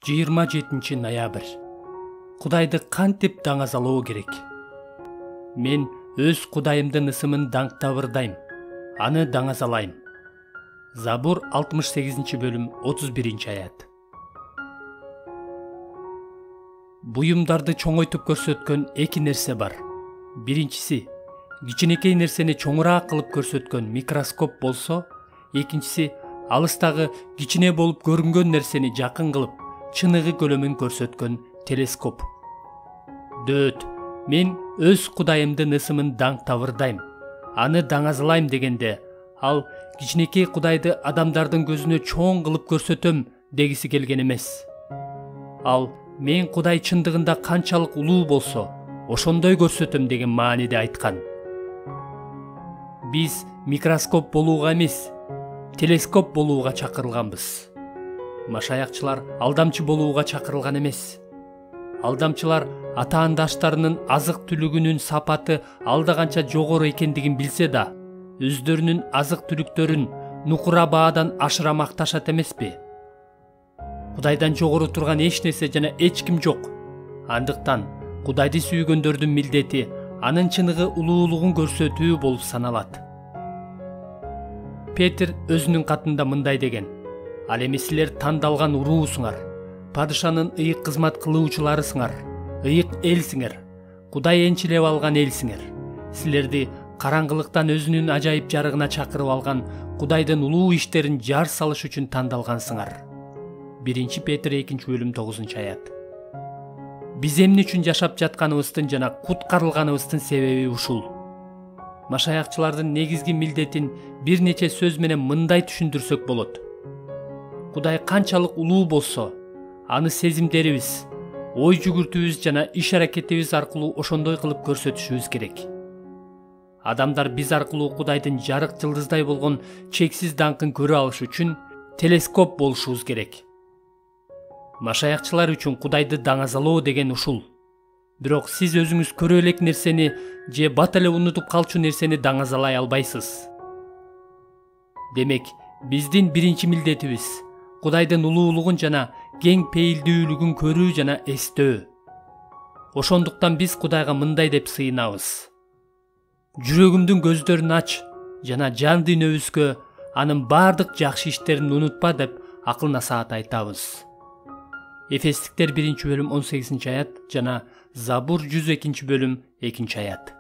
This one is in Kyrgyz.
27 ноябрь. Кудайды кантип даңазалоо керек? Мен өз Кудайымдын ысымын даңктабырдайм, аны даңазалайм. Забур 68 бөлүм 31 аят. Буюмдарды чоңойтуп көрсөткөн эки нерсе бар. Биринчиси, кичинекей нерсени чоңураак кылып көрсөткөн микроскоп болсо, экинчиси алыстагы кичине болуп көрүнгөн нерсени жакын кылып, чыныгы көлөмүн көрсөткөн телескоп. Дөт, мен өз Кудайымдын ысымын даңктабырдайм, аны даңазалайм дегенде, ал кичинекей Кудайды адамдардын көзүнө чоң кылып көрсөтөм дегиси келген эмес. Ал мен Кудай чындыгында канчалык улуу болсо, ошондой көрсөтөм деген мааниде айткан. Биз микроскоп болууга эмес, телескоп болууга чакырылганбыз. Машаякчылар алдамчы болууга чакырылган эмес. Алдамчылар атаандаштарынын азык түлүгүнүн сапаты алда канча жогору экендигин билсе да, өздөрүнүн азык түлүктөрүн нукура баадан ашыра макташат эмеспи? Кудайдан жогору турган эч нерсе жана эч ким жок. Андыктан Кудайды сүйгөндөрдүн милдети анын чыныгы улуулугун көрсөтүү болуп саналат. Петр өзүнүн катында мындай деген: ал эми силер тандалган уруусуңар, падышанын ыйык кызмат кылуучуларысыңар, ыйык элсиңер, Кудай энчилеп алган элсиңер. Силерди караңгылыктан өзүнүн ажайып жарыгына чакырып алган Кудайдын улуу иштерин жар салыш үчүн тандалгансыңар. 1 Петр 2 бөлүм 9 аят. Биз эмне үчүн жашап жатканыбыздын жана куткарылганыбыздын себеби ушул. Машаякчылардын негизги милдетин бир нече сөз менен мындай түшүндүрсөк болот. Кудай канчалык улуу болсо, аны сезимдерибиз, ой жүгүртүүбүз жана иш аракетибиз аркылуу ошондой кылып көрсөтүшүбүз керек. Адамдар биз аркылуу Кудайдын жарык жылдыздай болгон чексиз даңкын көрө алыш үчүн телескоп болушубуз керек. Машаякчылар үчүн Кудайды даңазалоо деген ушул. Бирок сиз өзүңүз көрө элек нерсени же бат эле унутуп калчу нерсени даңазалай албайсыз. Демек, биздин биринчи милдетибиз Кудайдын улуулугун жана кең пейилдүүлүгүн көрүү жана эстөө. Ошондуктан биз Кудайга мындай деп сыйынабыз: жүрөгүмдүн көздөрүн ач жана жан дүйнөбүзгө анын бардык жакшы иштерин унутпа деп акыл насаат айтабыз. Эфестиктер 1 бөлүм 18 аят жана Забур 102 бөлүм 2 аят.